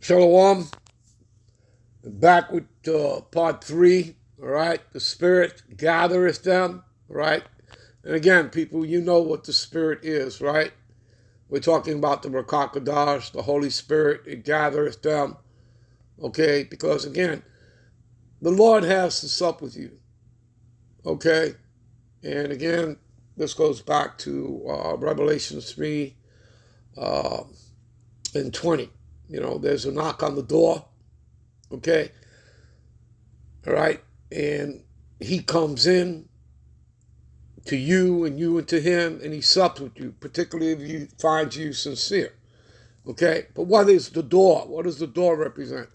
Shalom. Back with part 3. All right. The Spirit gathereth them. All right. And again, people, you know what the Spirit is, right? We're talking about the Rakakadash, the Holy Spirit. It gathereth them. Okay. Because again, the Lord has to sup with you. Okay. And again, this goes back to Revelation 3 and 20. You know, there's a knock on the door. Okay. All right. And he comes in to you and you into him, and he sups with you, particularly if he finds you sincere. Okay. But what is the door? What does the door represent?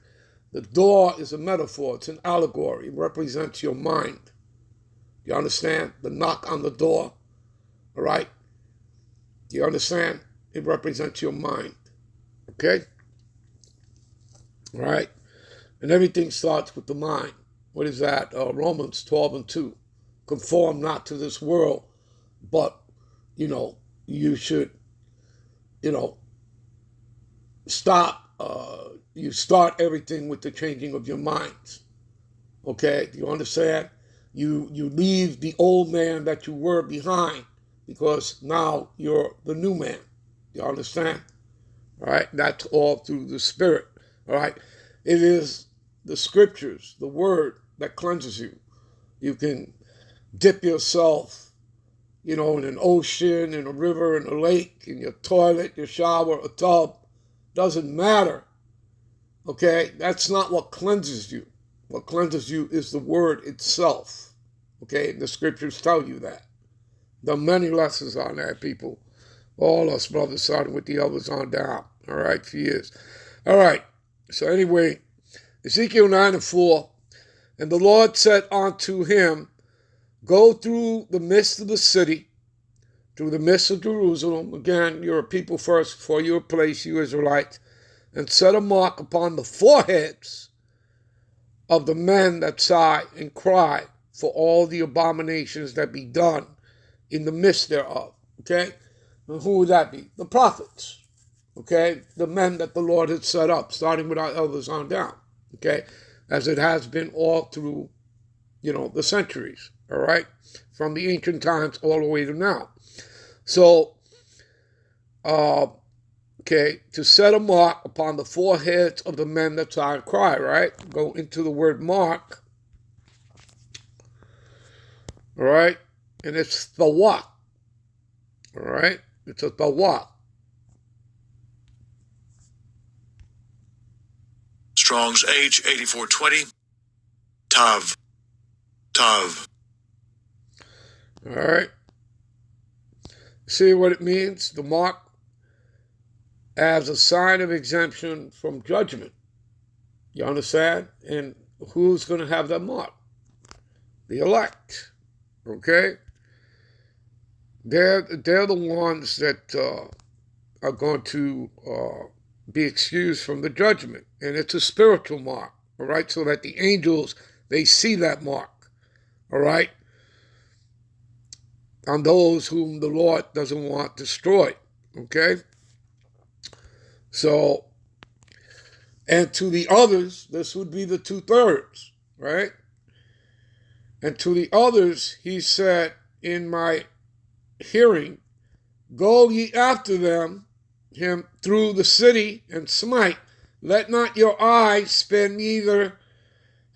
The door is a metaphor. It's an allegory. It represents your mind. You understand? The knock on the door. All right. Do you understand? It represents your mind. Okay. All right. And everything starts with the mind. What is that? Romans 12 and 2. Conform not to this world, but, you should, stop. You start everything with the changing of your minds. Okay? Do you understand? You leave the old man that you were behind because now you're the new man. You understand? All right? That's all through the Spirit. All right? It is the scriptures, the word that cleanses you. You can dip yourself, in an ocean, in a river, in a lake, in your toilet, your shower, a tub. Doesn't matter. Okay? That's not what cleanses you. What cleanses you is the word itself. Okay? The scriptures tell you that. There are many lessons on that, people. All us brothers, starting with the elders on down. All right? For years. All right. So anyway, Ezekiel 9 and 4, and the Lord said unto him, go through the midst of the city, through the midst of Jerusalem. Again, you're a people first before you're a place, you Israelites, and set a mark upon the foreheads of the men that sigh and cry for all the abominations that be done in the midst thereof. Okay? And who would that be? The prophets. Okay? The men that the Lord had set up, starting with our elders on down. Okay? As it has been all through, the centuries. All right? From the ancient times all the way to now. So, to set a mark upon the foreheads of the men that sigh and cry, right? Go into the word mark. All right? And it's thawat. All right? It's a thawat. Strong's H8420. Tav. Tav. All right? See what it means? The mark as a sign of exemption from judgment. You understand? And who's going to have that mark? The elect. Okay? They're the ones that are going to be excused from the judgment. And it's a spiritual mark. All right? So that the angels, they see that mark. All right? On those whom the Lord doesn't want destroyed. Okay? So, and to the others, this would be the 2/3, right? And to the others, he said, in my hearing, go ye after him through the city and smite. Let not your eyes spare, neither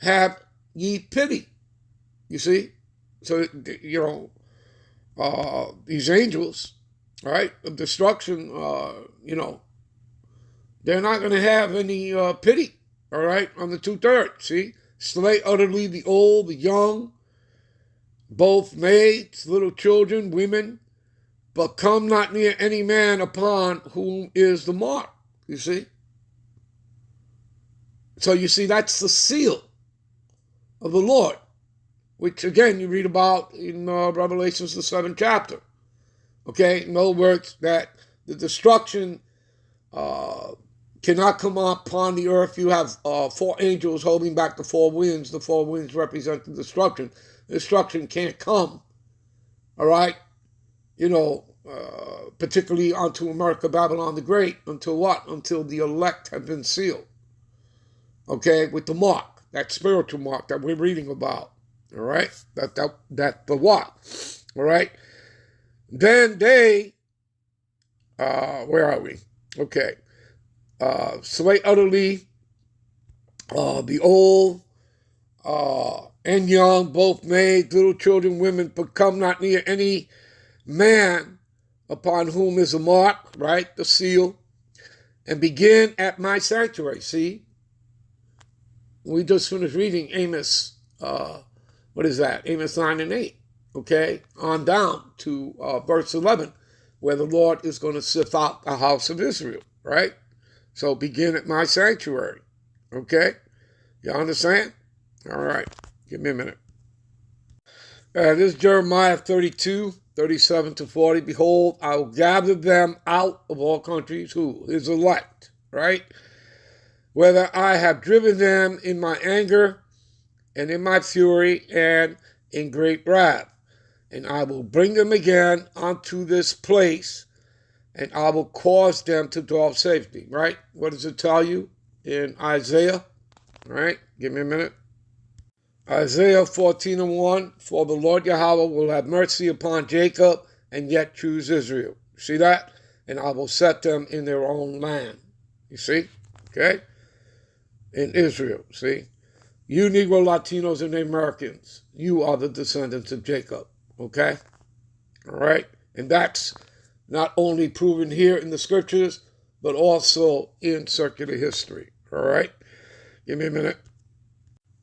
have ye pity. You see? So, these angels, right, of destruction, they're not going to have any pity, all right, on the 2/3. See? Slay utterly the old, the young, both maids, little children, women, but come not near any man upon whom is the mark. You see? So you see, that's the seal of the Lord, which again you read about in Revelations, the 7th chapter. Okay? In other words, that the destruction cannot come upon the earth. You have 4 angels holding back the 4 winds. The 4 winds represent the destruction. The destruction can't come, all right? Particularly onto America, Babylon the Great, until what? Until the elect have been sealed. okay, with the mark, that spiritual mark that we're reading about. All right, that the what? All right. Then they, where are we? Okay, slay utterly the old and young, both maids, little children, women, but come not near any man upon whom is a mark, right, the seal, and begin at my sanctuary. See, we just finished reading Amos, what is that? Amos 9 and 8, okay, on down to verse 11, where the Lord is going to sift out the house of Israel, right? So begin at my sanctuary, okay? You understand? All right, give me a minute. This is Jeremiah 32, 37 to 40. Behold, I will gather them out of all countries, who? His elect, right? Whether I have driven them in my anger and in my fury and in great wrath. And I will bring them again unto this place, and I will cause them to dwell safety, right? What does it tell you in Isaiah? All right, give me a minute. Isaiah 14 and 1, for the Lord Yahweh will have mercy upon Jacob and yet choose Israel. See that? And I will set them in their own land. You see? Okay? In Israel, see? You Negro Latinos and Americans, you are the descendants of Jacob. Okay? All right? And that's not only proven here in the scriptures, but also in circular history. All right? Give me a minute.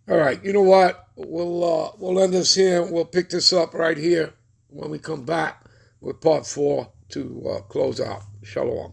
All right, you know what? We'll end this here. We'll pick this up right here when we come back with part 4 to close out. Shalom.